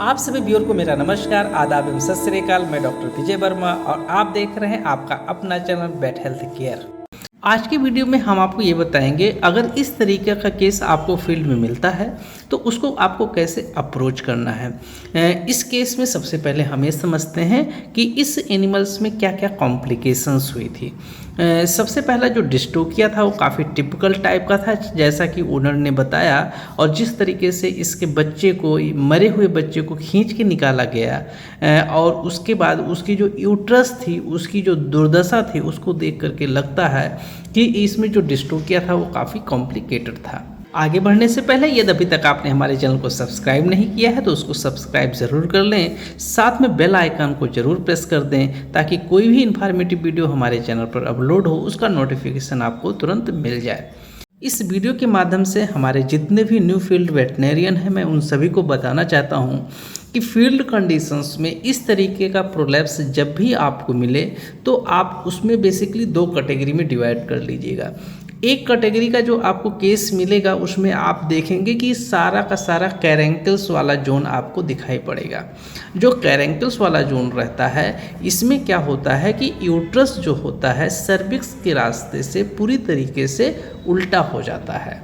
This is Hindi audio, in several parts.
आप सभी व्यूअर को मेरा नमस्कार, आदाब एवं सत श्री अकाल। मैं डॉक्टर विजय वर्मा और आप देख रहे हैं आपका अपना चैनल बेट हेल्थ केयर। आज की वीडियो में हम आपको ये बताएंगे, अगर इस तरीके का केस आपको फील्ड में मिलता है तो उसको आपको कैसे अप्रोच करना है। इस केस में सबसे पहले हम ये समझते हैं कि इस एनिमल्स में क्या क्या कॉम्प्लिकेशंस हुई थी। सबसे पहला जो डिस्टोकिया था वो काफ़ी टिपिकल टाइप का था, जैसा कि ओनर ने बताया, और जिस तरीके से इसके बच्चे को, मरे हुए बच्चे को खींच के निकाला गया और उसके बाद उसकी जो यूट्रस थी, उसकी जो दुर्दशा थी, उसको देख करके लगता है कि इसमें जो डिस्टोकिया था वो काफ़ी कॉम्प्लिकेटेड था। आगे बढ़ने से पहले यदि अभी तक आपने हमारे चैनल को सब्सक्राइब नहीं किया है तो उसको सब्सक्राइब ज़रूर कर लें, साथ में बेल आइकन को ज़रूर प्रेस कर दें ताकि कोई भी इन्फॉर्मेटिव वीडियो हमारे चैनल पर अपलोड हो उसका नोटिफिकेशन आपको तुरंत मिल जाए। इस वीडियो के माध्यम से हमारे जितने भी न्यू फील्ड वेटनेरियन हैं, मैं उन सभी को बताना चाहता हूं कि फील्ड कंडीशंस में इस तरीके का प्रोलैप्स जब भी आपको मिले तो आप उसमें बेसिकली दो कैटेगरी में डिवाइड कर लीजिएगा। एक कैटेगरी का जो आपको केस मिलेगा उसमें आप देखेंगे कि सारा का सारा कैरेंकल्स वाला जोन आपको दिखाई पड़ेगा। जो कैरेंकल्स वाला जोन रहता है, इसमें क्या होता है कि यूट्रस जो होता है सर्विक्स के रास्ते से पूरी तरीके से उल्टा हो जाता है,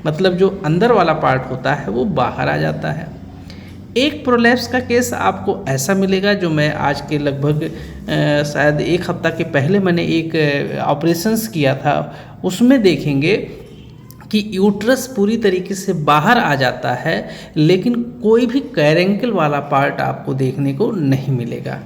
मतलब जो अंदर वाला पार्ट होता है वो बाहर आ जाता है। एक प्रोलैप्स का केस आपको ऐसा मिलेगा जो मैं आज के लगभग शायद एक हफ्ता के पहले मैंने एक ऑपरेशंस किया था, उसमें देखेंगे कि यूट्रस पूरी तरीके से बाहर आ जाता है लेकिन कोई भी कैरेंकल वाला पार्ट आपको देखने को नहीं मिलेगा।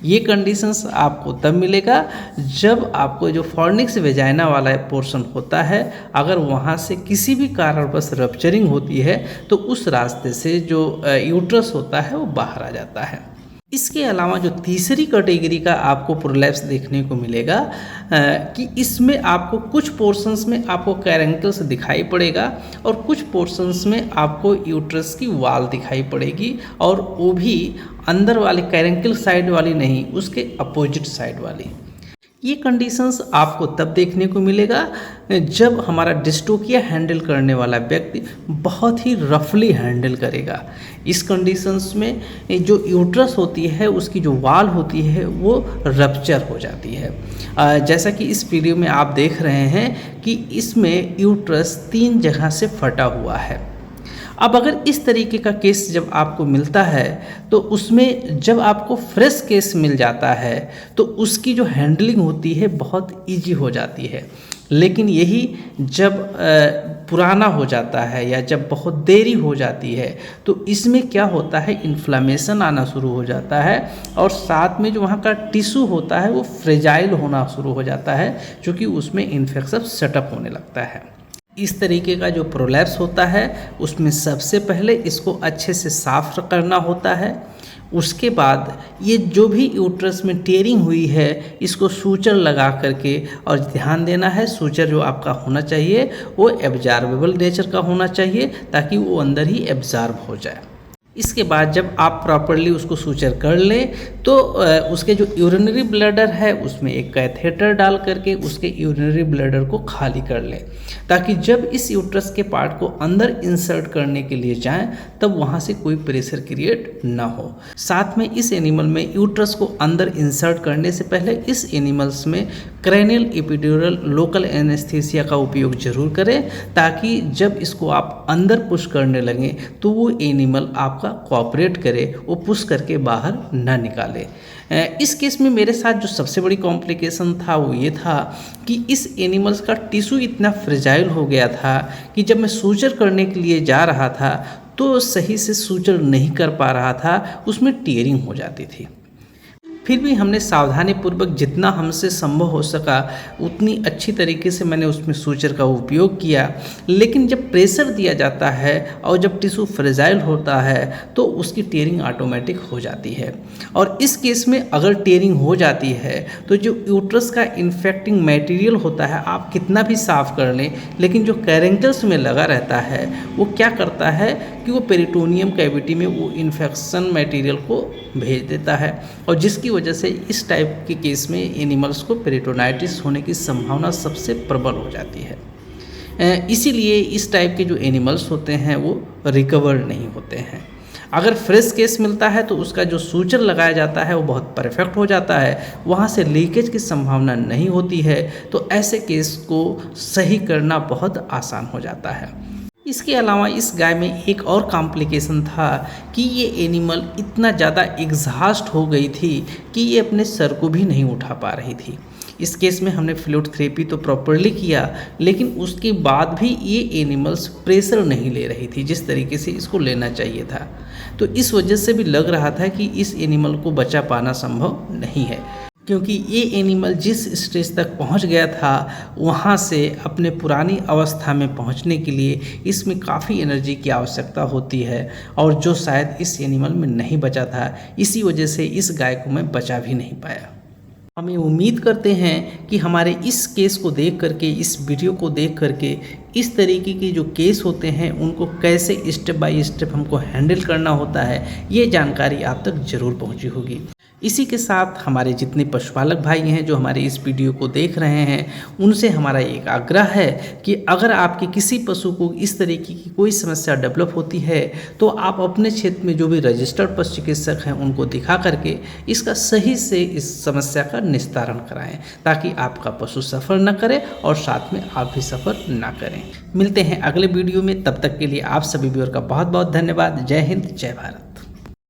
ये कंडीशंस आपको तब मिलेगा जब आपको जो फॉर्निक्स वेजाइना वाला पोर्शन होता है, अगर वहाँ से किसी भी कारणवश रप्चरिंग होती है तो उस रास्ते से जो यूट्रस होता है वो बाहर आ जाता है। इसके अलावा जो तीसरी कैटेगरी का आपको प्रोलैप्स देखने को मिलेगा कि इसमें आपको कुछ पोर्शंस में आपको कैरेंकल्स दिखाई पड़ेगा और कुछ पोर्शंस में आपको यूट्रस की वाल दिखाई पड़ेगी, और वो भी अंदर वाले कैरेंकल साइड वाली नहीं, उसके अपोजिट साइड वाली। ये कंडीशंस आपको तब देखने को मिलेगा जब हमारा डिस्टोकिया हैंडल करने वाला व्यक्ति बहुत ही रफली हैंडल करेगा। इस कंडीशंस में जो यूट्रस होती है, उसकी जो वाल होती है वो रप्चर हो जाती है। जैसा कि इस वीडियो में आप देख रहे हैं कि इसमें यूट्रस 3 जगह से फटा हुआ है। अब अगर इस तरीके का केस जब आपको मिलता है तो उसमें जब आपको फ्रेश केस मिल जाता है तो उसकी जो हैंडलिंग होती है बहुत इजी हो जाती है, लेकिन यही जब पुराना हो जाता है या जब बहुत देरी हो जाती है तो इसमें क्या होता है, इन्फ्लामेशन आना शुरू हो जाता है और साथ में जो वहाँ का टिश्यू होता है वो फ्रेजाइल होना शुरू हो जाता है, क्योंकि उसमें इन्फेक्शन सेटअप होने लगता है। इस तरीके का जो प्रोलैप्स होता है उसमें सबसे पहले इसको अच्छे से साफ करना होता है। उसके बाद ये जो भी यूट्रस में टेयरिंग हुई है इसको सूचर लगा करके, और ध्यान देना है सूचर जो आपका होना चाहिए वो एब्जॉर्बेबल नेचर का होना चाहिए ताकि वो अंदर ही एब्जॉर्ब हो जाए। इसके बाद जब आप प्रॉपरली उसको सूचर कर लें तो उसके जो यूरिनरी ब्लैडर है उसमें एक कैथेटर डाल करके उसके यूरिनरी ब्लैडर को खाली कर लें, ताकि जब इस यूट्रस के पार्ट को अंदर इंसर्ट करने के लिए जाएं तब वहाँ से कोई प्रेशर क्रिएट ना हो। साथ में इस एनिमल में यूट्रस को अंदर इंसर्ट करने से पहले इस एनिमल्स में क्रैनियल एपिड्यूरल लोकल एनेस्थीसिया का उपयोग जरूर करें, ताकि जब इसको आप अंदर पुश करने लगें तो वो एनिमल आपका कोऑपरेट करे, वो पुश करके बाहर ना निकाले। इस केस में मेरे साथ जो सबसे बड़ी कॉम्प्लिकेशन था वो ये था कि इस एनिमल्स का टिश्यू इतना फ्रेजाइल हो गया था कि जब मैं सूचर करने के लिए जा रहा था तो सही से सूचर नहीं कर पा रहा था, उसमें टीयरिंग हो जाती थी। फिर भी हमने सावधानीपूर्वक जितना हमसे संभव हो सका उतनी अच्छी तरीके से मैंने उसमें सूचर का उपयोग किया, लेकिन जब प्रेशर दिया जाता है और जब टिश्यू फ्रेजाइल होता है तो उसकी टेयरिंग ऑटोमेटिक हो जाती है। और इस केस में अगर टेयरिंग हो जाती है तो जो यूट्रस का इन्फेक्टिंग मटेरियल होता है आप कितना भी साफ़ कर लें, लेकिन जो कैरेंकल्स में लगा रहता है वो क्या करता है कि वो पेरिटोनियम कैविटी में वो इन्फेक्शन मटेरियल को भेज देता है, और जिसकी वजह से इस टाइप के केस में एनिमल्स को पेरिटोनाइटिस होने की संभावना सबसे प्रबल हो जाती है। इसीलिए इस टाइप के जो एनिमल्स होते हैं वो रिकवर नहीं होते हैं। अगर फ्रेश केस मिलता है तो उसका जो सूचर लगाया जाता है वो बहुत परफेक्ट हो जाता है, वहाँ से लीकेज की संभावना नहीं होती है, तो ऐसे केस को सही करना बहुत आसान हो जाता है। इसके अलावा इस गाय में एक और कॉम्प्लिकेशन था कि ये एनिमल इतना ज़्यादा एग्जॉस्ट हो गई थी कि ये अपने सर को भी नहीं उठा पा रही थी। इस केस में हमने फ्लूइड थेरेपी तो प्रॉपरली किया, लेकिन उसके बाद भी ये एनिमल्स प्रेशर नहीं ले रही थी जिस तरीके से इसको लेना चाहिए था। तो इस वजह से भी लग रहा था कि इस एनिमल को बचा पाना संभव नहीं है, क्योंकि ये एनिमल जिस स्टेज तक पहुंच गया था वहां से अपने पुरानी अवस्था में पहुंचने के लिए इसमें काफ़ी एनर्जी की आवश्यकता होती है, और जो शायद इस एनिमल में नहीं बचा था। इसी वजह से इस गाय को मैं बचा भी नहीं पाया। हम ये उम्मीद करते हैं कि हमारे इस केस को देख करके, इस वीडियो को देख करके, इस तरीके के जो केस होते हैं उनको कैसे स्टेप बाय स्टेप हमको हैंडल करना होता है, ये जानकारी आप तक ज़रूर पहुंची होगी। इसी के साथ हमारे जितने पशुपालक भाई हैं जो हमारे इस वीडियो को देख रहे हैं, उनसे हमारा एक आग्रह है कि अगर आपके किसी पशु को इस तरीके की कोई समस्या डेवलप होती है तो आप अपने क्षेत्र में जो भी रजिस्टर्ड पशु चिकित्सक हैं उनको दिखा करके इसका सही से इस समस्या का निस्तारण कराएं, ताकि आपका पशु सफ़र न करे और साथ में आप भी सफ़र ना करें। मिलते हैं अगले वीडियो में, तब तक के लिए आप सभी व्यूअर का बहुत बहुत धन्यवाद। जय हिंद, जय भारत।